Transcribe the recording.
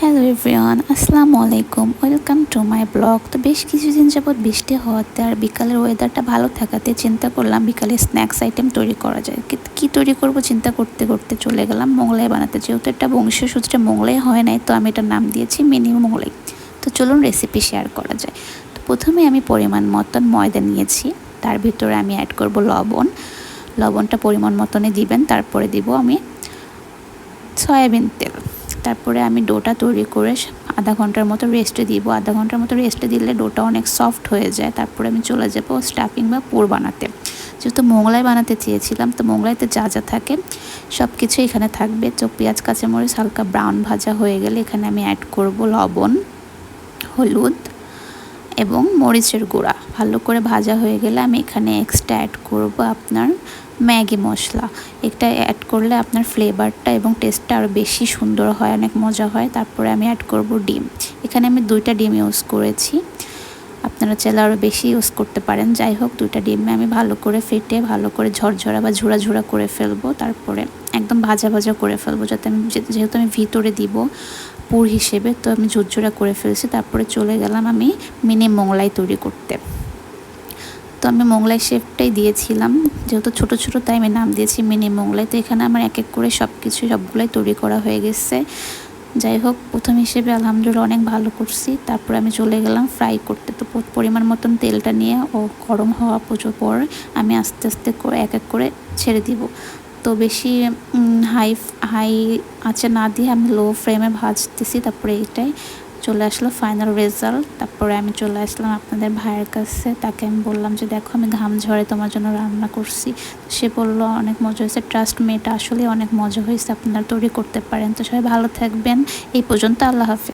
Hello everyone, আসসালামু আলাইকুম, welcome to my blog. তো বেশ কিছুদিন যাবৎ বৃষ্টি হওয়াতে আর বিকালের ওয়েদারটা ভালো থাকাতে চিন্তা করলাম বিকালে স্ন্যাক্স আইটেম তৈরি করা যায়। কী তৈরি করব চিন্তা করতে করতে চলে গেলাম মোগলাই বানাতে। যেহেতু এটা বংশীয়সূত্রে মোগলাই হয় নাই, তো আমি এটার নাম দিয়েছি মিনি মোগলাই। তো চলুন রেসিপি শেয়ার করা যায়। তো প্রথমে আমি পরিমাণ মতন ময়দা নিয়েছি, তার ভিতরে আমি অ্যাড করব লবণ। লবণটা পরিমাণ মতনই দিবেন। তারপরে দিব আমি সয়াবিন তেল। তারপরে আমি ডোটা তৈরি করে আধা ঘন্টার মতো রেস্টে দিব। আধা ঘন্টার মতো রেস্টে দিলে ডোটা অনেক সফট হয়ে যায়। তারপরে আমি চলে যাব স্টাফিং বা পুর বানাতে। যেহেতু মোগলাই বানাতে চেয়েছিলাম, তো মোগলাইতে যা যা থাকে সব কিছু এখানে থাকবে। তো পেঁয়াজ কাঁচামরিচ হালকা ব্রাউন ভাজা হয়ে গেলে এখানে আমি অ্যাড করব লবণ, হলুদ এবং মরিচের গুঁড়া। ভালো করে ভাজা হয়ে গেলে আমি এখানে এক্সট্রা অ্যাড করব আপনার ম্যাগি মশলা। এটা অ্যাড করলে আপনার ফ্লেভারটা এবং টেস্টটা আরও বেশি সুন্দর হয়, অনেক মজা হয়। তারপরে আমি অ্যাড করব ডিম। এখানে আমি 2টা ডিম ইউজ করেছি, আপনারা চাইলে আরও বেশি ইউজ করতে পারেন। যাই হোক, 2টা ডিমে আমি ভালো করে ফেটে ভালো করে ঝরঝরা বা ঝোড়া ঝোড়া করে ফেলবো। তারপরে একদম ভাজা ভাজা করে ফেলবো, যাতে আমি যেহেতু আমি ভিতরে দিব পুর হিসেবে, তো আমি ঝুরঝুরা করে ফেলছি। তারপরে চলে গেলাম আমি মিনি মোগলাই তৈরি করতে। তো আমি মোগলাই শেপটাই দিয়েছিলাম, যেহেতু ছোটো ছোটো তাই আমি নাম দিয়েছি মিনি মোগলাই। তো এখানে আমার এক এক করে সবগুলাই তৈরি করা হয়ে গেছে। যাই হোক, প্রথম হিসেবে আলহামদুলিল্লাহ অনেক ভালো করছি। তারপর আমি চলে গেলাম ফ্রাই করতে। তো পরিমাণ মতন তেলটা নিয়ে গরম হওয়া পর আমি আস্তে আস্তে করে এক এক করে ছেড়ে দিব। তো বেশি হাই আঁচে না দিয়ে আমি লো ফ্লেমে ভাজতেছি। তারপরে এটাই চলে আসলো ফাইনাল রেজাল্ট। তারপরে আমি চলে আসলাম আপনাদের ভাইয়ের কাছে। তাকে আমি বললাম যে দেখো, আমি ঘাম ঝরে তোমার জন্য রান্না করছি। সে বলল অনেক মজা হয়েছে, ট্রাস্ট মি, এটা আসলে অনেক মজা হয়েছে, আপনারা তৈরি করতে পারেন। তো সবাই ভালো থাকবেন। এই পর্যন্ত, আল্লাহ হাফেজ।